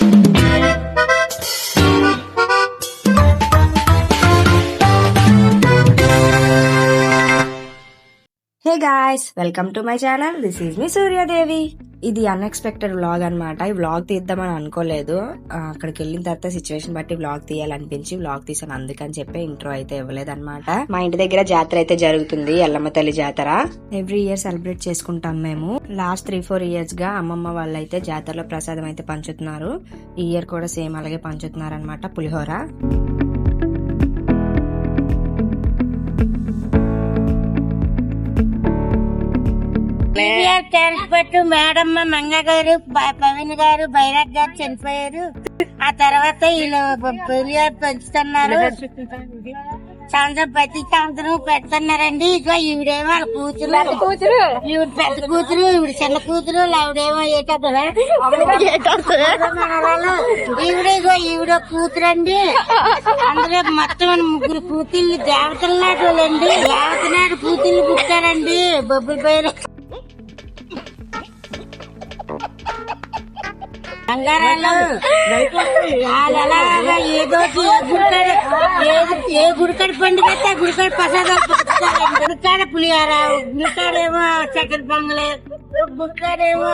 Hey guys, welcome to my channel. This is me Suryadevi. ఇది unexpected vlog అనమాట. ఈ vlog తీద్దామని అనుకోలేదు. అక్కడికి వెళ్ళిన తర్వాత సిచ్యువేషన్ బట్టి వ్లాగ్ తీయాలనిపించి వ్లాగ్ తీసాను. అందుకని చెప్పి ఇంట్రో అయితే ఇవ్వలేదు అనమాట. మా ఇంటి దగ్గర జాతర అయితే జరుగుతుంది, ఎల్లమ్మ తల్లి జాతర. ఎవ్రీ ఇయర్ సెలబ్రేట్ చేసుకుంటాం మేము. లాస్ట్ 3-4 ఇయర్స్ గా అమ్మమ్మ వాళ్ళు అయితే జాతరలో ప్రసాదం అయితే పంచుతున్నారు. ఈ ఇయర్ కూడా సేమ్ అలాగే పంచుతున్నారు అనమాట, పులిహోర. పట్టు మేడమ్మ మంగ గారు, పవన్ గారు, బైరాగ్ గారు చనిపోయారు. ఆ తర్వాత వీళ్ళు పులిహార పంచుతున్నారు. సంవత్సరం ప్రతి సంవత్సరం పెడుతున్నారండి. ఇదిగో ఈవిడేమో వాళ్ళ కూతురు, ఈవిడ పెద్ద కూతురు, ఈవిడ చిన్న కూతురు, ఆవిడేమో ఈవిడ ఇగో ఈవిడ కూతురు అండి. అందులో మొత్తం 3 కూతుళ్ళు దేవతల నాటి వాళ్ళండి. దేవత నాటి కూతుళ్ళు పుట్టారండి. బొబ్బుల పైన బంగారాలు ఏదో ఏ గుడికాడ పండుగ అయితే ఆ గుడికాడ ప్రసాదాలు గుడికాడ పులిహార, గుడికాడేమో చక్కెర పొంగలి, గుడికాడేమో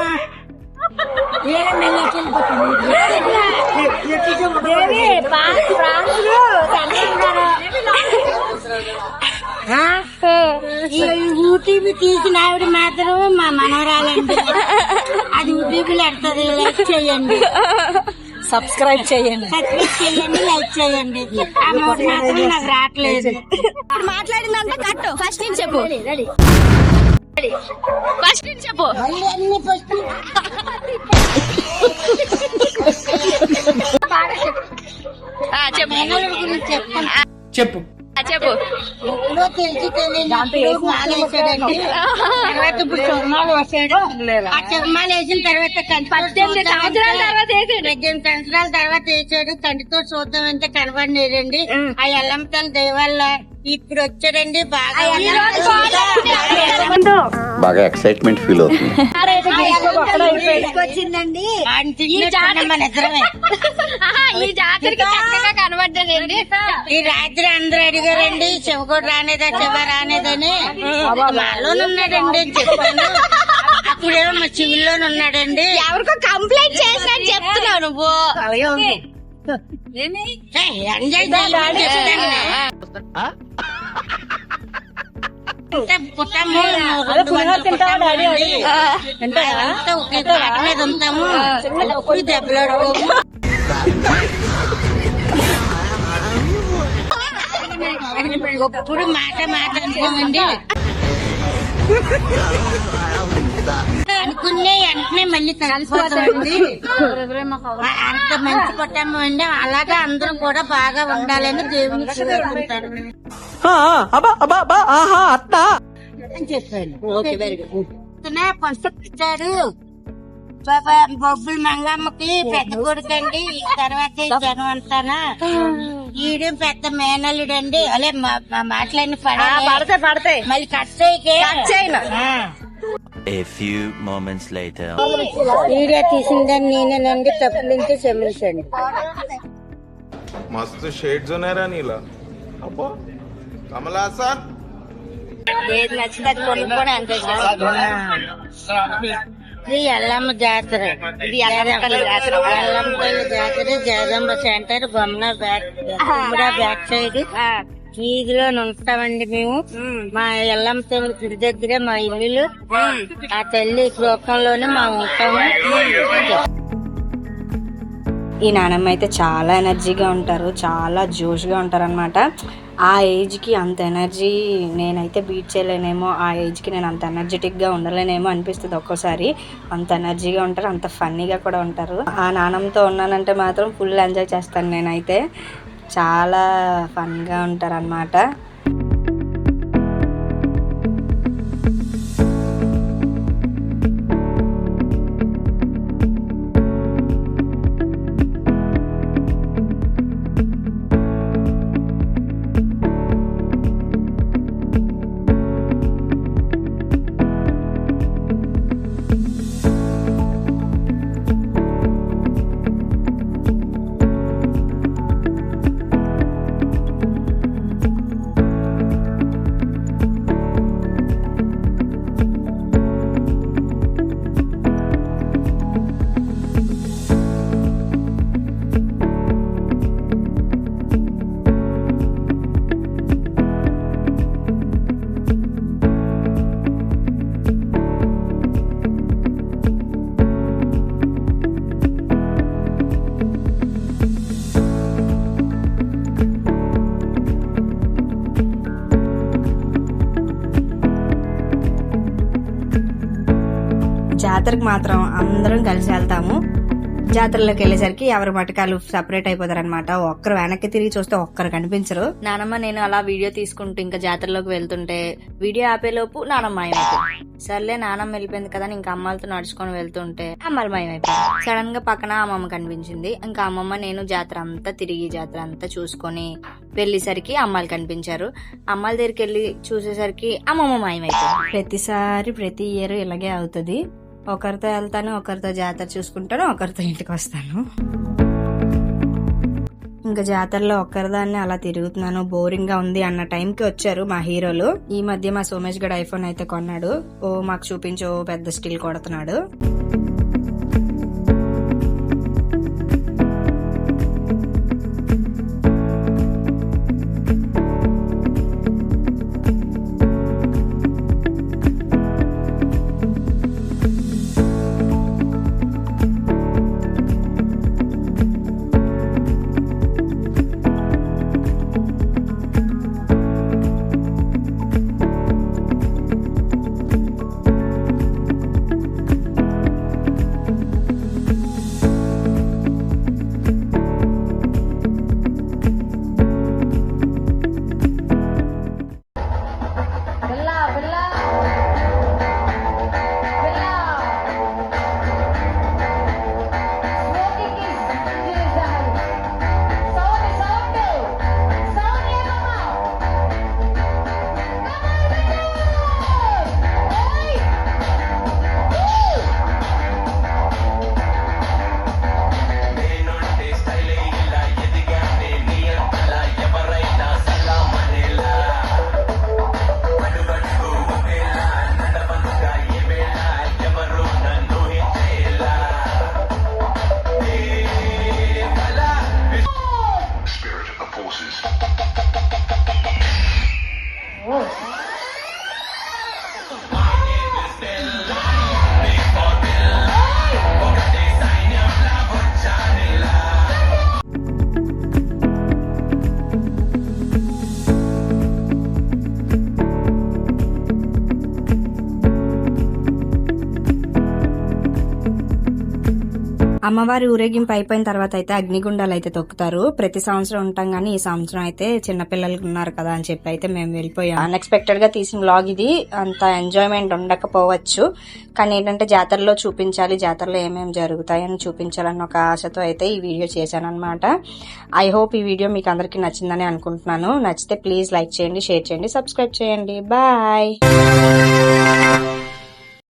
యూట్యూబ్ తీసిన ఆవిడ మాత్రం మా మనవరాలండి. అది యూట్యూబ్లో ఎడుతుంది. లైక్ చేయండి, సబ్స్క్రైబ్ చేయండి, లైక్ చేయండి. అమౌంట్ మాత్రం నాకు రావట్లేదు. మాట్లాడిందంతా కట్టు. ఫస్ట్ నుంచి చెప్పు. ఫస్ట్ నుంచి చెప్పు. అన్ని ఫస్ట్ చెప్పు. చెప్పు. ఎప్పుడో తెలిసి తెలియదు మాలేసాడండి. తర్వాత ఇప్పుడు చర్మాలు వచ్చాడు. ఆ చర్మాలు వేసిన తర్వాత 18 సంవత్సరాల తర్వాత వేసాడు. కంటితో చూద్దాం అంటే కనబడినారండి. ఆ ఎల్లమ్మ తల్లి దయవల్ల ఇప్పుడు వచ్చాడండి. బాగా ఎక్సైట్మెంట్ ఫీల్ అవుతుంది. వచ్చిందండి. మన ఇద్దరమే ఈ జాతరకి చక్కగా కనబడ్డానండి. ఈ రాత్రి అందరూ అడిగారండి, శివగోడు రానేదా, శివ రానేదని. మాలోనే ఉన్నాడండి అని చెప్పాను. అప్పుడేమో మా చివిల్లోనే ఉన్నాడండి. ఎవరికో కంప్లైంట్ చేశాను చెప్తున్నావు నువ్వు. ఎంజాయ్ పుట్టాము ఒకే పాట మీద ఉంటాము. దెబ్బలాడుకోము. ఎప్పుడు మాట అనుకోమండి. అనుకునే వెంటనే మళ్ళీ కలిసిపోతామండి. అంత మంచి పుట్టాము అండి. అలాగా అందరూ కూడా బాగా ఉండాలని దేవుని కోరుకుంటారు అని చెప్పాను. పసుపు ఇచ్చారు. బొబ్బుల మంగమ్మకి పెద్ద కొడుకండి. తర్వాత జనం అంతానా ఈడే పెద్ద మేనల్లుడండి. అలే మాటలన్నీ పడతాయి మళ్ళీ ఈడే తీసిందని నేనేనండి. తప్పులుంటే క్షమించండి. मस्त शेड्स ఉన్నారా నీలా అబ్బో కమలాసన్ ఏది నచ్చితే కొనుక్కొని అంతే. ఇది ఎల్లమ్మ జాతర. ఎల్లమ్మ జాతర Jagadamba centre Bommana back side వీధిలో ఉంటామండి మేము. మా ఎల్లమ్మ తల్లి గుడి దగ్గరే మా ఇల్లు. ఆ తల్లి లోకంలోనే మా ఉంటాము. ఈ నానమ్మ అయితే చాలా ఎనర్జీగా ఉంటారు, చాలా జోష్గా ఉంటారు అనమాట. ఆ ఏజ్కి అంత ఎనర్జీ నేనైతే బీట్ చేయలేనేమో. ఆ ఏజ్కి నేను అంత ఎనర్జెటిక్గా ఉండలేనేమో అనిపిస్తుంది ఒక్కోసారి. అంత ఎనర్జీగా ఉంటారు, అంత ఫన్నీగా కూడా ఉంటారు. ఆ నానమ్మతో ఉన్నానంటే మాత్రం ఫుల్ ఎంజాయ్ చేస్తాను నేనైతే. చాలా ఫన్గా ఉంటారు అన్నమాట. జాతరకు మాత్రం అందరం కలిసి వెళ్తాము. జాతరలోకి వెళ్ళేసరికి ఎవరి మటకాలు సెపరేట్ అయిపోతారు అనమాట. ఒక్కరు వెనక్కి తిరిగి చూస్తే ఒక్కరు కనిపించరు. నానమ్మ నేను అలా వీడియో తీసుకుంటూ ఇంకా జాతరలోకి వెళ్తుంటే వీడియో ఆపేలోపు నానమ్మ మాయమైపోయింది. సర్లే నానమ్మ వెళ్ళిపోయింది కదా, ఇంకా అమ్మాలతో నడుచుకొని వెళ్తుంటే అమ్మాలు మాయమైపోయింది. సడన్ గా పక్కన అమ్మమ్మ కనిపించింది. ఇంకా అమ్మమ్మ నేను జాతర అంతా తిరిగి జాతర అంతా చూసుకొని వెళ్ళేసరికి అమ్మాలు కనిపించారు. అమ్మాల దగ్గరికి వెళ్ళి చూసేసరికి అమ్మమ్మ మాయమైపోయింది. ప్రతిసారి ప్రతి ఇయర్ ఇలాగే అవుతుంది. ఒకరితో వెళ్తాను, ఒకరితో జాతర చూసుకుంటాను, ఒకరితో ఇంటికి వస్తాను. ఇంకా జాతరలో ఒక్కరిదాన్ని అలా తిరుగుతున్నాను, బోరింగ్ గా ఉంది అన్న టైంకి వచ్చారు మా హీరోలు. ఈ మధ్య మా సోమేష్ గడ్ ఐఫోన్ అయితే కొన్నాడు. ఓ మాకు చూపించో పెద్ద స్టిల్ కొడుతున్నాడు. అమ్మవారి ఊరేగింపు అయిపోయిన తర్వాత అయితే అగ్నిగుండాలు అయితే తొక్కుతారు. ప్రతి సంవత్సరం ఉంటాం గానీ ఈ సంవత్సరం అయితే చిన్నపిల్లలు ఉన్నారు కదా అని చెప్పి అయితే మేము వెళ్ళిపోయాం. అన్ఎక్స్పెక్టెడ్ గా తీసిన వ్లాగ్ ఇది. అంత ఎంజాయ్మెంట్ ఉండకపోవచ్చు, కానీ ఏంటంటే జాతరలో చూపించాలి, జాతరలో ఏమేమి జరుగుతాయని చూపించాలన్న ఒక ఆశతో అయితే ఈ వీడియో చేశాను అనమాట. ఐ హోప్ ఈ వీడియో మీకు అందరికీ నచ్చిందని అనుకుంటున్నాను. నచ్చితే ప్లీజ్ లైక్ చేయండి, షేర్ చేయండి, సబ్స్క్రైబ్ చేయండి. బాయ్.